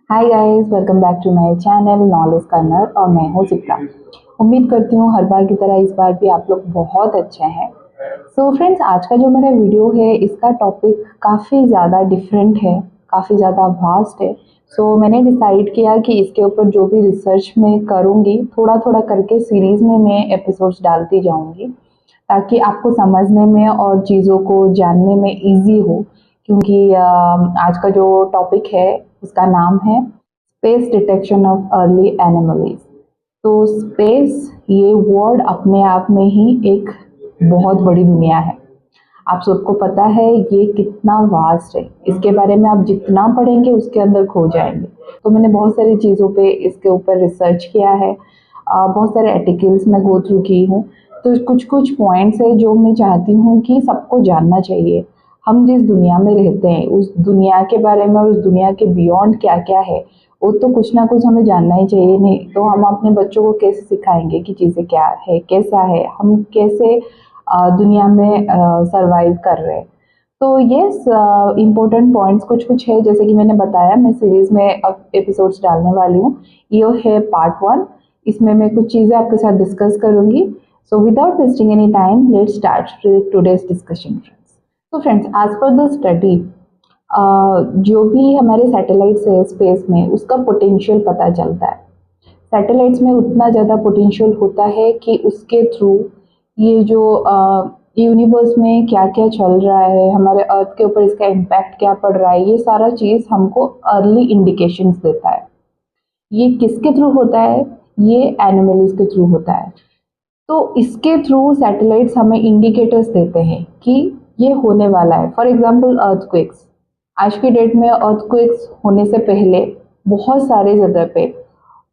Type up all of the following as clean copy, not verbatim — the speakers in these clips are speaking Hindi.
Hi guys, welcome back to my channel knowledge corner और मैं हूँ सिप्रा। उम्मीद करती हूँ हर बार की तरह इस बार भी आप लोग बहुत अच्छे हैं। सो फ्रेंड्स, आज का जो मेरा वीडियो है इसका टॉपिक काफ़ी ज़्यादा डिफरेंट है, काफ़ी ज़्यादा वास्ट है। सो मैंने डिसाइड किया कि इसके ऊपर जो भी रिसर्च मैं करूँगी थोड़ा थोड़ा करके सीरीज़ में मैं एपिसोड्स डालती जाऊँगी ताकि आपको समझने में और चीज़ों को जानने में इजी हो। क्योंकि आज का जो टॉपिक है उसका नाम है space detection of early anomalies. तो स्पेस ये वर्ड अपने आप में ही एक बहुत बड़ी दुनिया है। आप सबको पता है ये कितना वास्ट है, इसके बारे में आप जितना पढ़ेंगे उसके अंदर खो जाएंगे। तो मैंने बहुत सारी चीज़ों पे इसके ऊपर रिसर्च किया है, बहुत सारे आर्टिकल्स मैं गो थ्रू की हूँ। तो कुछ कुछ पॉइंट्स है जो मैं चाहती हूँ कि सबको जानना चाहिए। हम जिस दुनिया में रहते हैं उस दुनिया के बारे में और उस दुनिया के बियॉन्ड क्या क्या है वो तो कुछ ना कुछ हमें जानना ही चाहिए। नहीं तो हम अपने बच्चों को कैसे सिखाएंगे कि चीज़ें क्या है, कैसा है, हम कैसे दुनिया में सरवाइव कर रहे हैं। तो यस, इम्पोर्टेंट पॉइंट्स कुछ कुछ है, जैसे कि मैंने बताया मैं सीरीज में अब एपिसोड्स डालने वाली हूँ। ये है पार्ट 1। इसमें मैं कुछ चीज़ें आपके साथ डिस्कस करूँगी। So without wasting any time let's start today's discussion friends. तो friends, as per the study जो भी हमारे सैटेलाइट्स है स्पेस में उसका पोटेंशियल पता चलता है। सैटेलाइट्स में उतना ज़्यादा पोटेंशियल होता है कि उसके थ्रू ये जो यूनिवर्स में क्या क्या चल रहा है, हमारे अर्थ के ऊपर इसका इम्पैक्ट क्या पड़ रहा है, ये सारा चीज़ हमको अर्ली इंडिकेशंस देता है। ये किसके थ्रू होता है? ये एनिमल्स के थ्रू होता है। तो इसके थ्रू सैटेलाइट्स हमें इंडिकेटर्स देते हैं कि ये होने वाला है। For example earthquakes. आज की डेट में अर्थक्वेक्स होने से पहले बहुत सारे जगह पे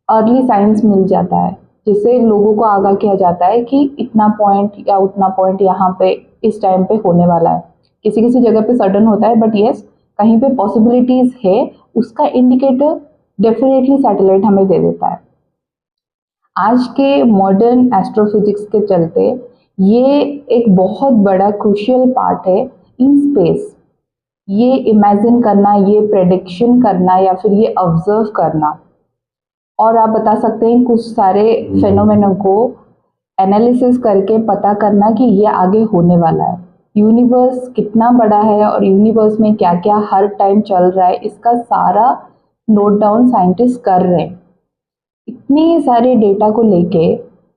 अर्ली साइंस मिल जाता है, जिससे लोगों को आगाह किया जाता है कि इतना पॉइंट या उतना पॉइंट यहाँ पे इस टाइम पे होने वाला है। किसी किसी जगह पे सडन होता है, बट यस कहीं पे पॉसिबिलिटीज है, उसका इंडिकेटर डेफिनेटली सैटेलाइट हमें दे देता है। आज के मॉडर्न एस्ट्रोफिजिक्स के चलते ये एक बहुत बड़ा क्रूशियल पार्ट है इन स्पेस। ये इमेजिन करना, ये प्रेडिक्शन करना या फिर ये ऑब्जर्व करना, और आप बता सकते हैं कुछ सारे फेनोमेना को एनालिसिस करके पता करना कि ये आगे होने वाला है। यूनिवर्स कितना बड़ा है और यूनिवर्स में क्या क्या हर टाइम चल रहा है, इसका सारा नोट डाउन साइंटिस्ट कर रहे हैं। इतने सारे डेटा को लेके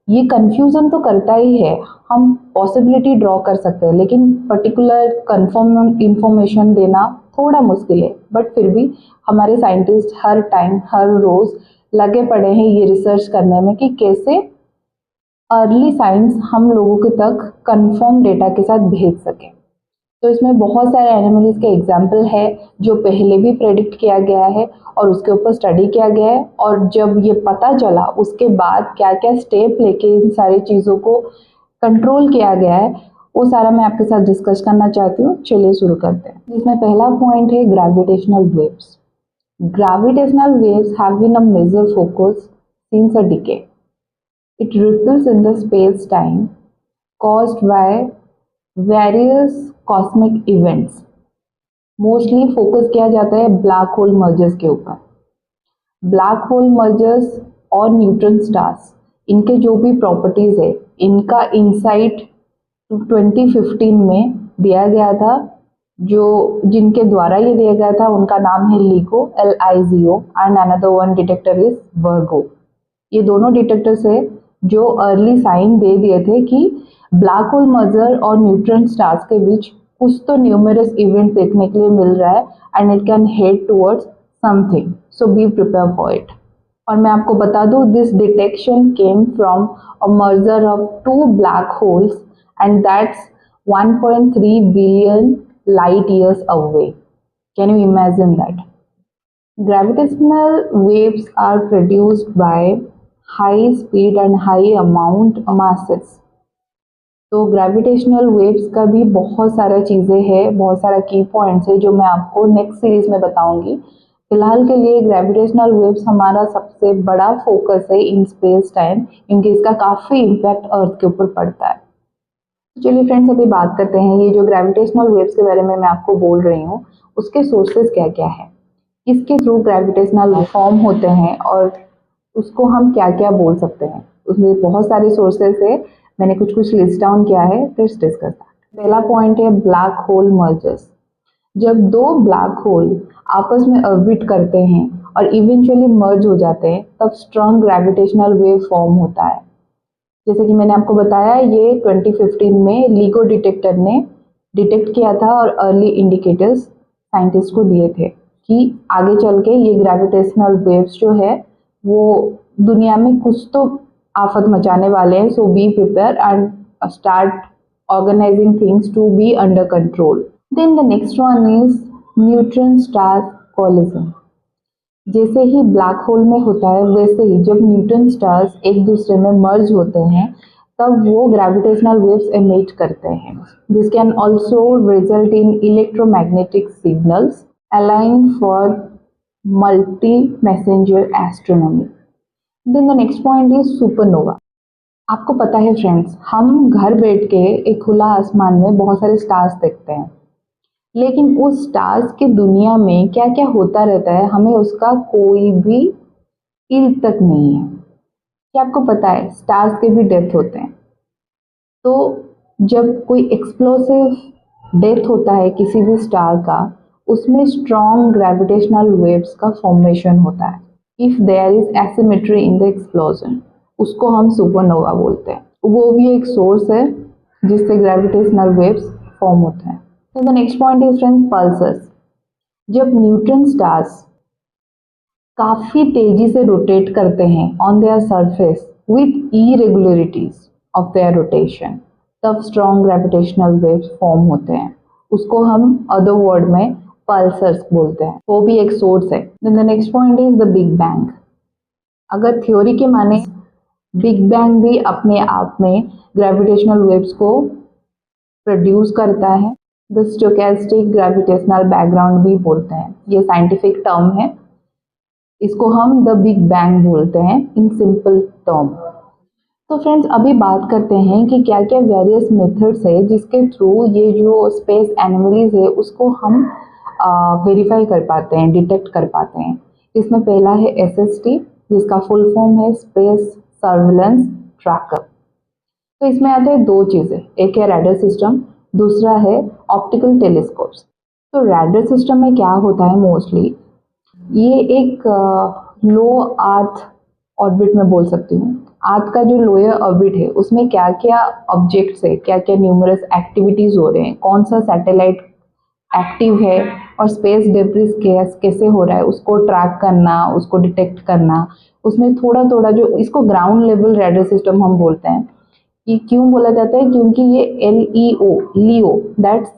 ये कंफ्यूजन तो करता ही है। हम पॉसिबिलिटी ड्रॉ कर सकते हैं लेकिन पर्टिकुलर कंफर्म इंफॉर्मेशन देना थोड़ा मुश्किल है। बट फिर भी हमारे साइंटिस्ट हर टाइम हर रोज लगे पड़े हैं ये रिसर्च करने में कि कैसे अर्ली साइंस हम लोगों के तक कंफर्म डेटा के साथ भेज सकें। तो इसमें बहुत सारे एनिमल्स के एग्जाम्पल है जो पहले भी प्रेडिक्ट किया गया है और उसके ऊपर स्टडी किया गया है, और जब ये पता चला उसके बाद क्या क्या स्टेप लेके इन सारी चीज़ों को कंट्रोल किया गया है, वो सारा मैं आपके साथ डिस्कस करना चाहती हूँ। चलिए शुरू करते हैं। इसमें पहला पॉइंट है gravitational waves. Gravitational waves have been a major focus since a decade. It ripples in the space-time caused by various cosmic events. Mostly focus किया जाता है ब्लैक होल मर्जर्स के ऊपर। ब्लैक होल मर्जर्स और न्यूट्रॉन स्टार्स, इनके जो भी प्रॉपर्टीज है, इनका इंसाइट 2015 में दिया गया था। जो जिनके द्वारा ये दिया गया था उनका नाम है LIGO, LIGO, and another one detector is वर्गो। ये दोनों डिटेक्टर्स है जो अर्ली साइन दे दिए थे कि ब्लैक होल मर्जर और न्यूट्रॉन स्टार्स के बीच कुछ तो न्यूमरस इवेंट देखने के लिए मिल रहा है and it can head towards something, so be prepared for it. और मैं आपको बता दूं, this detection came from a merger of two black holes and that's 1.3 billion light years away. Can you imagine that? Gravitational waves are produced by high speed and high amount masses. तो ग्रेविटेशनल वेव्स का भी बहुत सारा चीज़ें हैं, बहुत सारा की पॉइंट्स है जो मैं आपको नेक्स्ट सीरीज में बताऊंगी। फिलहाल के लिए ग्रेविटेशनल वेव्स हमारा सबसे बड़ा फोकस है इन स्पेस टाइम, क्योंकि इसका काफ़ी इम्पैक्ट अर्थ के ऊपर पड़ता है। चलिए फ्रेंड्स, अभी बात करते हैं ये जो ग्रेविटेशनल वेव्स के बारे में मैं आपको बोल रही हूँ, उसके सोर्सेज क्या क्या है, किसके थ्रू ग्रेविटेशनल फॉर्म होते हैं और उसको हम क्या क्या बोल सकते हैं। उसमें बहुत सारे सोर्सेज है, मैंने कुछ कुछ लिस्ट डाउन किया है, फिर डिस्कस करते हैं। पहला पॉइंट है ब्लैक होल मर्जर्स। जब दो ब्लैक होल आपस में ऑर्बिट करते हैं और इवेंचुअली मर्ज हो जाते हैं, तब स्ट्रॉन्ग ग्रेविटेशनल वेव फॉर्म होता है। जैसे कि मैंने आपको बताया, ये 2015 में LIGO डिटेक्टर ने डिटेक्ट किया था और अर्ली इंडिकेटर्स साइंटिस्ट को दिए थे कि आगे चल के ये ग्रेविटेशनल वेव्स जो है वो दुनिया में कुछ तो आफत मचाने वाले हैं। So be prepared and start organising things to be under control. Then the next one is neutron star collision. जैसे ही ब्लैक होल में होता है, वैसे ही जब न्यूट्रॉन स्टार्स एक दूसरे में मर्ज होते हैं, तब वो ग्रेविटेशनल वेव्स एमिट करते हैं। This can also result in electromagnetic signals aligning for multi messenger astronomy. Then the next point is supernova. आपको पता है फ्रेंड्स, हम घर बैठ के एक खुला आसमान में बहुत सारे स्टार्स देखते हैं, लेकिन उस स्टार्स की दुनिया में क्या क्या होता रहता है हमें उसका कोई भी इल्म तक नहीं है। क्या आपको पता है स्टार्स के भी डेथ होते हैं? तो जब कोई एक्सप्लोसिव डेथ होता है किसी भी स्टार का, उसमें स्ट्रॉन्ग ग्रेविटेशनल वेव्स का फॉर्मेशन होता है। If there is asymmetry in the explosion, उसको हम सुपरनोवा बोलते हैं। वो भी एक सोर्स है जिससे ग्रेविटेशनल वेव्स फॉर्म होते हैं। तो the next point is friends pulsars. जब न्यूट्रॉन स्टार्स काफी तेजी से रोटेट करते हैं on their surface with irregularities of their rotation, तब स्ट्रॉन्ग ग्रेविटेशनल वेव्स फॉर्म होते हैं। उसको हम अदर वर्ड में पल्सर्स बोलते हैं। वो भी एक सोर्स है। Then the next point is the big bang. अगर थ्योरी के माने बिग बैंग भी अपने आप में ग्रेविटेशनल वेव्स को प्रोड्यूस करता है। द स्टोकेस्टिक ग्रेविटेशनल बैकग्राउंड भी बोलते हैं, ये साइंटिफिक टर्म है। इसको हम द बिग बैंग बोलते हैं इन सिंपल टर्म। तो फ्रेंड्स, अभी बात करते हैं कि क्या क्या वेरियस मेथड्स है जिसके थ्रू ये जो स्पेस एनोमलीज है उसको हम वेरीफाई कर पाते हैं, डिटेक्ट कर पाते हैं। इसमें पहला है SST, जिसका फुल फॉर्म है स्पेस सर्विलेंस ट्रैकर। तो इसमें आते हैं दो चीज़ें, एक है रैडर सिस्टम, दूसरा है ऑप्टिकल टेलीस्कोप्स। तो रैडर सिस्टम में क्या होता है मोस्टली, ये एक लो अर्थ ऑर्बिट में बोल सकती हूँ। अर्थ का जो लोअर ऑर्बिट है उसमें क्या क्या ऑब्जेक्ट्स है, क्या क्या न्यूमरस एक्टिविटीज हो रहे हैं, कौन सा सैटेलाइट एक्टिव है और स्पेस डेब्रिस कैसे हो रहा है, उसको ट्रैक करना, उसको डिटेक्ट करना। उसमें थोड़ा थोड़ा जो इसको ग्राउंड लेवल रैडर सिस्टम हम बोलते हैं। ये क्यों बोला जाता है? क्योंकि ये लियो दैट्स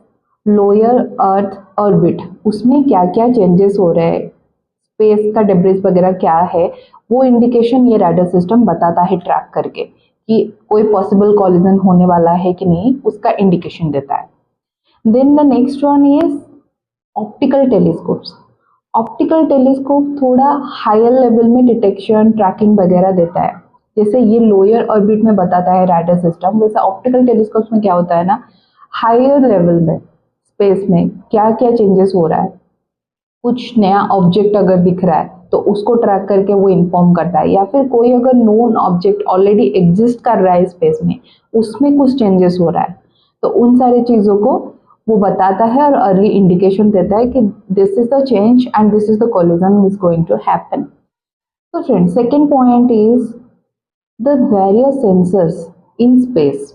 लोअर अर्थ ऑर्बिट, उसमें क्या क्या चेंजेस हो रहे हैं, स्पेस का डेब्रिस वगैरह क्या है, वो इंडिकेशन ये रैडर सिस्टम बताता है ट्रैक करके कि कोई पॉसिबल कॉलिजन होने वाला है कि नहीं, उसका इंडिकेशन देता है। Then the next one is optical telescopes. Optical telescope थोड़ा हायर लेवल में डिटेक्शन ट्रैकिंग वगैरह देता है। जैसे ये लोअर ऑर्बिट में बताता है रैडर सिस्टम, वैसे ऑप्टिकल टेलीस्कोप्स में क्या होता है ना, हायर लेवल में स्पेस में क्या क्या चेंजेस हो रहा है, कुछ नया ऑब्जेक्ट अगर दिख रहा है तो उसको ट्रैक करके वो इन्फॉर्म करता है, या फिर कोई अगर नोन ऑब्जेक्ट ऑलरेडी एग्जिस्ट कर रहा है स्पेस में, उसमें कुछ चेंजेस हो रहा है, तो उन सारी चीज़ों को वो बताता है और अर्ली इंडिकेशन देता है कि this is the change and this is the collision is going to happen. तो friends, second point is the various sensors in space.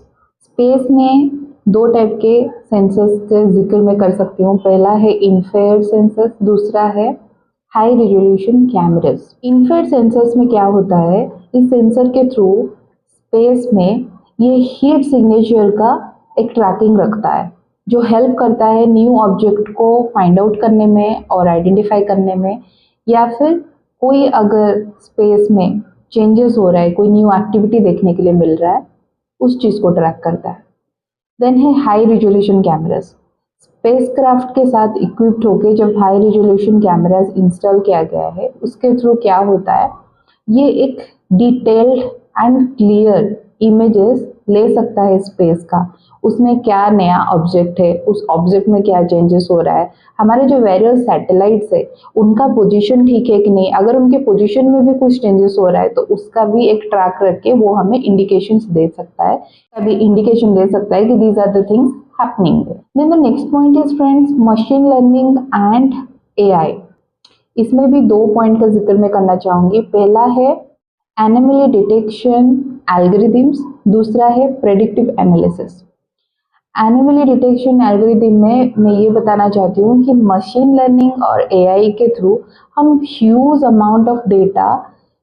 Space में दो टाइप के सेंसर्स के जिक्र मैं कर सकती हूँ। पहला है इंफ्रारेड सेंसर्स, दूसरा है high resolution cameras. Infrared sensors में क्या होता है, इस सेंसर के थ्रू स्पेस में ये हीट सिग्नेचर का एक ट्रैकिंग रखता है, जो हेल्प करता है न्यू ऑब्जेक्ट को फाइंड आउट करने में और आइडेंटिफाई करने में, या फिर कोई अगर स्पेस में चेंजेस हो रहा है, कोई न्यू एक्टिविटी देखने के लिए मिल रहा है, उस चीज़ को ट्रैक करता है। देन है हाई रिजोल्यूशन कैमरास। स्पेसक्राफ्ट के साथ इक्विप्ड होके जब हाई रिजोल्यूशन कैमरास इंस्टॉल किया गया है, उसके थ्रू क्या होता है, ये एक डिटेल्ड एंड क्लियर इमेजेस ले सकता है स्पेस का, उसमें क्या नया ऑब्जेक्ट है, उस ऑब्जेक्ट में क्या चेंजेस हो रहा है, हमारे जो वेरियस सैटेलाइट्स है उनका पोजीशन ठीक है कि नहीं, अगर उनके पोजीशन में भी कुछ चेंजेस हो रहा है तो उसका भी एक ट्रैक रख के वो हमें इंडिकेशंस दे सकता है, कभी इंडिकेशन दे सकता है कि these are the things happening. Then the next point is friends machine learning and AI. इसमें भी 2 पॉइंट का जिक्र मैं करना चाहूंगी। पहला है एनोमली डिटेक्शन एल्गोरिथम्स, दूसरा है predictive analysis. Anomaly detection algorithm में मैं ये बताना चाहती हूँ कि मशीन लर्निंग और एआई के थ्रू हम huge amount of data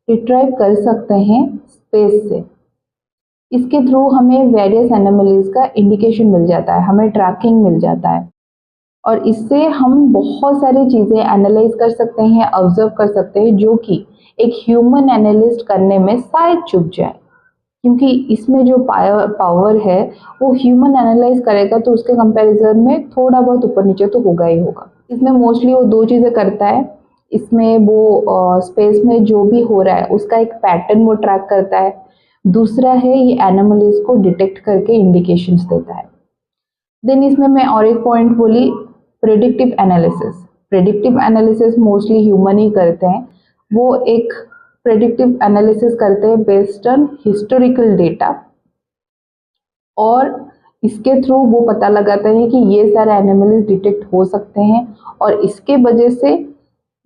retrieve कर सकते हैं स्पेस से। इसके थ्रू हमें वेरियस एनोमलीज का इंडिकेशन मिल जाता है, हमें ट्रैकिंग मिल जाता है और इससे हम बहुत सारी चीज़ें एनालाइज कर सकते हैं, ऑब्जर्व कर सकते हैं, जो कि एक ह्यूमन एनालिस्ट करने में शायद चूक जाए, क्योंकि इसमें जो पावर है वो ह्यूमन एनालाइज करेगा तो उसके कंपैरिजन में थोड़ा बहुत ऊपर नीचे तो होगा ही होगा। इसमें मोस्टली वो 2 चीज़ें करता है। इसमें वो स्पेस में जो भी हो रहा है उसका एक पैटर्न वो ट्रैक करता है, दूसरा है ये एनोमलीज को डिटेक्ट करके इंडिकेशंस देता है। देन इसमें मैं और एक पॉइंट बोली, predictive analysis. Predictive analysis mostly human ही करते हैं। वो एक प्रेडिक्टिव एनालिसिस करते हैं बेस्ड ऑन हिस्टोरिकल डेटा और इसके थ्रू वो पता लगाते हैं कि ये सारे एनिमल्स डिटेक्ट हो सकते हैं और इसके वजह से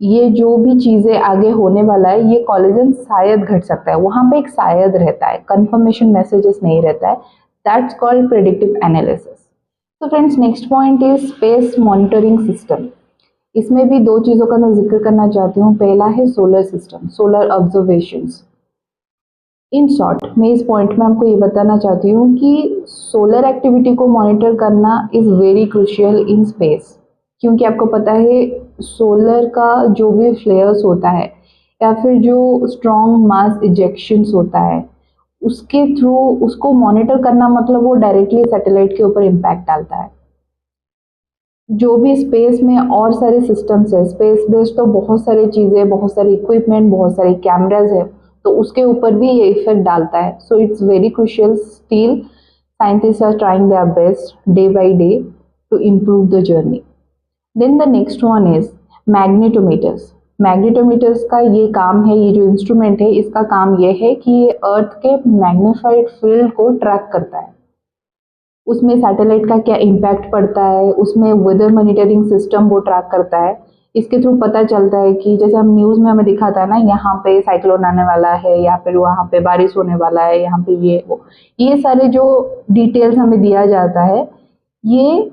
ये जो भी चीज़ें आगे होने वाला है ये कॉलिजन शायद घट सकता है, वहाँ पे एक शायद रहता है, कंफर्मेशन मैसेजेस नहीं रहता है। That's called predictive analysis. तो friends next point is space monitoring system. इसमें भी 2 चीज़ों का मैं जिक्र करना चाहती हूँ। पहला है solar system, solar observations. In short मैं इस पॉइंट में आपको ये बताना चाहती हूँ कि सोलर एक्टिविटी को मॉनिटर करना is very crucial in space, क्योंकि आपको पता है सोलर का जो भी फ्लेयर्स होता है या फिर जो स्ट्रॉन्ग मास इजेक्शंस होता है उसके थ्रू उसको मॉनिटर करना मतलब वो डायरेक्टली सैटेलाइट के ऊपर इम्पैक्ट डालता है। जो भी स्पेस में और सारे सिस्टम्स है, स्पेस बेस्ड तो बहुत सारी चीज़ें, बहुत सारे इक्विपमेंट, बहुत सारे कैमराज है, तो उसके ऊपर भी ये इफेक्ट डालता है। So it's very crucial, still scientist are trying their best day by day to improve the journey. Then the next one is magnetometers. Magnetometers का ये काम है, ये जो इंस्ट्रूमेंट है इसका काम ये है कि ये अर्थ के मैग्नीफाइड फील्ड को ट्रैक करता है, उसमें सैटेलाइट का क्या इम्पैक्ट पड़ता है, उसमें वेदर मॉनिटरिंग सिस्टम वो ट्रैक करता है। इसके थ्रू पता चलता है कि जैसे हम न्यूज़ में हमें दिखाता है ना, यहाँ पे साइक्लोन आने वाला है या फिर वहाँ पे बारिश होने वाला है, यहाँ पे ये वो, ये सारे जो डिटेल्स हमें दिया जाता है ये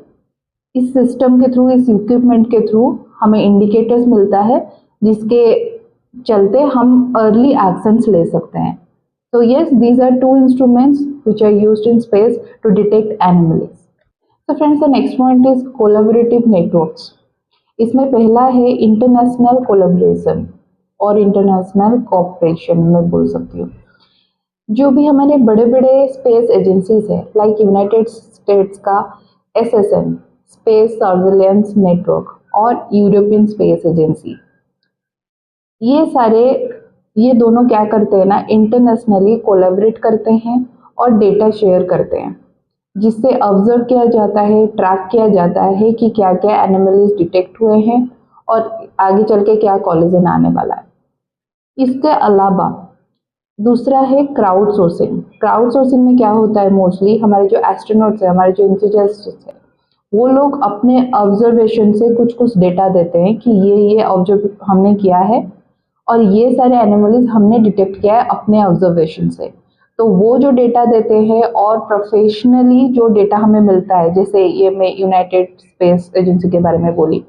इस सिस्टम के थ्रू, इस इक्विपमेंट के थ्रू हमें इंडिकेटर्स मिलता है जिसके चलते हम अर्ली एक्शंस ले सकते हैं। So yes, these are 2 instruments which are used in space to detect anomalies. So friends, the next point is collaborative networks. इसमें पहला है इंटरनेशनल कोलैबोरेशन और इंटरनेशनल कोऑपरेशन मैं बोल सकती हूँ। जो भी हमारे बड़े बड़े स्पेस एजेंसीज है लाइक यूनाइटेड स्टेट्स का SSN स्पेस सर्विलेंस नेटवर्क और यूरोपियन स्पेस एजेंसी, ये दोनों क्या करते हैं ना, इंटरनेशनली कोलैबोरेट करते हैं और डेटा शेयर करते हैं, जिससे ऑब्जर्व किया जाता है, ट्रैक किया जाता है कि क्या क्या एनिमल्स डिटेक्ट हुए हैं और आगे चल के क्या कॉलिजन आने वाला है। इसके अलावा दूसरा है क्राउड सोर्सिंग। क्राउड सोर्सिंग में क्या होता है, मोस्टली हमारे जो एस्ट्रोनॉट्स है, हमारे जो इंथुजियास्ट्स है, वो लोग अपने ऑब्जर्वेशन से कुछ कुछ डेटा देते हैं कि ये ऑब्जर्व हमने किया है और ये सारे एनिमल्स हमने डिटेक्ट किया है अपने ऑब्जर्वेशन से। तो वो जो डेटा देते हैं और प्रोफेशनली जो डेटा हमें मिलता है, जैसे ये मैं यूनाइटेड स्पेस एजेंसी के बारे में बोली,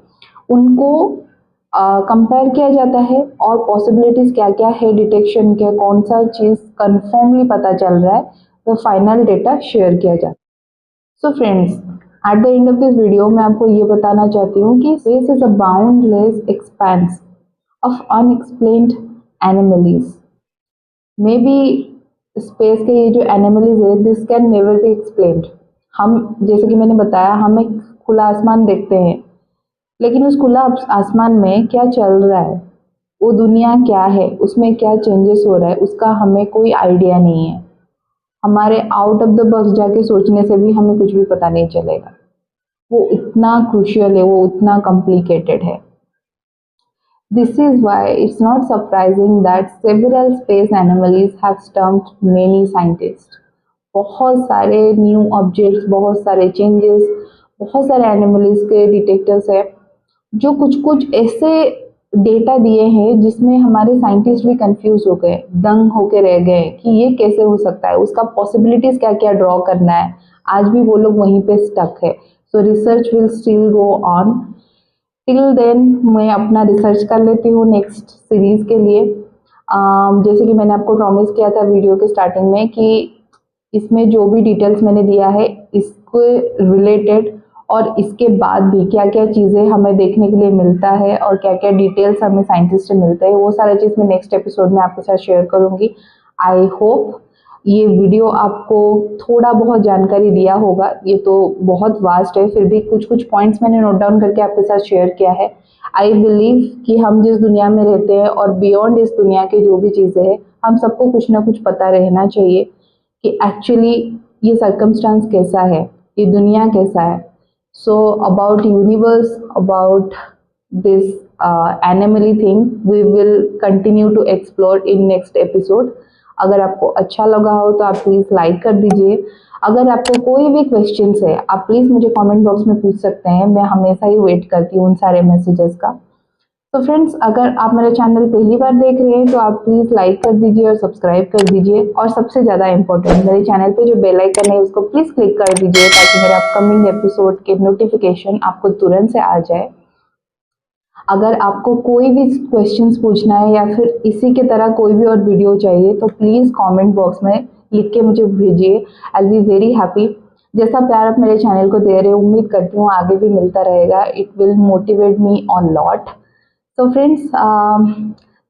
उनको कंपेयर किया जाता है और पॉसिबिलिटीज़ क्या क्या है डिटेक्शन के, कौन सा चीज़ कंफर्मली पता चल रहा है, वो फाइनल डेटा शेयर किया जाता है। So friends, at the end of this video मैं आपको ये बताना चाहती हूँ कि space is a boundless expense of unexplained anomalies. Maybe space के ये जो एनिमलीज है this can never be explained. हम जैसे कि मैंने बताया, हम एक खुला आसमान देखते हैं, लेकिन उस खुला आसमान में क्या चल रहा है, वो दुनिया क्या है, उसमें क्या चेंजेस हो रहा है, उसका हमें कोई आइडिया नहीं है। हमारे आउट ऑफ द बॉक्स जाके सोचने से भी हमें कुछ भी पता नहीं चलेगा। वो इतना क्रूशियल है, वो उतना कॉम्प्लिकेटेड है। This is why it's not surprising that several space anomalies have stumped many scientists. बहुत सारे न्यू ऑब्जेक्ट्स, बहुत सारे चेंजेस, बहुत सारे एनिमल्स के डिटेक्टर्स है जो कुछ कुछ ऐसे डेटा दिए हैं जिसमें हमारे साइंटिस्ट भी कंफ्यूज हो गए, दंग होके रह गए कि ये कैसे हो सकता है, उसका पॉसिबिलिटीज क्या क्या ड्रॉ करना है। आज भी वो लोग वहीं पे स्टक है। So research will still go on. Till then मैं अपना रिसर्च कर लेती हूँ नेक्स्ट सीरीज के लिए। जैसे कि मैंने आपको प्रॉमिस किया था वीडियो के स्टार्टिंग में कि इसमें जो भी डिटेल्स मैंने दिया है इसके रिलेटेड और इसके बाद भी क्या क्या चीज़ें हमें देखने के लिए मिलता है और क्या क्या डिटेल्स हमें साइंटिस्ट से मिलते हैं, वो सारा चीज़ मैं नेक्स्ट एपिसोड में आपके साथ शेयर करूँगी। आई होप ये वीडियो आपको थोड़ा बहुत जानकारी दिया होगा। ये तो बहुत वास्ट है, फिर भी कुछ कुछ पॉइंट्स मैंने नोट डाउन करके आपके साथ शेयर किया है। आई बिलीव कि हम जिस दुनिया में रहते हैं और बियॉन्ड इस दुनिया के जो भी चीज़ें हैं, हम सबको कुछ ना कुछ पता रहना चाहिए कि एक्चुअली ये सर्कमस्टांस कैसा है, ये दुनिया कैसा है। So about universe, about this anomaly thing we will continue to explore in next episode. अगर आपको अच्छा लगा हो तो आप प्लीज़ लाइक कर दीजिए। अगर आपको कोई भी क्वेश्चंस है आप प्लीज़ मुझे कमेंट बॉक्स में पूछ सकते हैं, मैं हमेशा ही वेट करती हूँ उन सारे मैसेजेस का। तो फ्रेंड्स, अगर आप मेरा चैनल पहली बार देख रहे हैं तो आप प्लीज़ लाइक कर दीजिए और सब्सक्राइब कर दीजिए, और सबसे ज़्यादा इम्पोर्टेंट मेरे चैनल पे जो बेल आइकन है उसको प्लीज़ क्लिक कर दीजिए ताकि मेरे अपकमिंग एपिसोड के नोटिफिकेशन आपको तुरंत से आ जाए। अगर आपको कोई भी क्वेश्चंस पूछना है या फिर इसी के तरह कोई भी और वीडियो चाहिए तो प्लीज़ कमेंट बॉक्स में लिख के मुझे भेजिए। I will be very happy. जैसा प्यार आप मेरे चैनल को दे रहे हो, उम्मीद करती हूँ आगे भी मिलता रहेगा। It will motivate me on lot. तो फ्रेंड्स,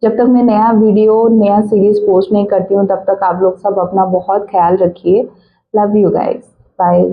जब तक मैं नया वीडियो, नया सीरीज पोस्ट नहीं करती हूँ तब तक आप लोग सब अपना बहुत ख्याल रखिए। Love you guys, bye.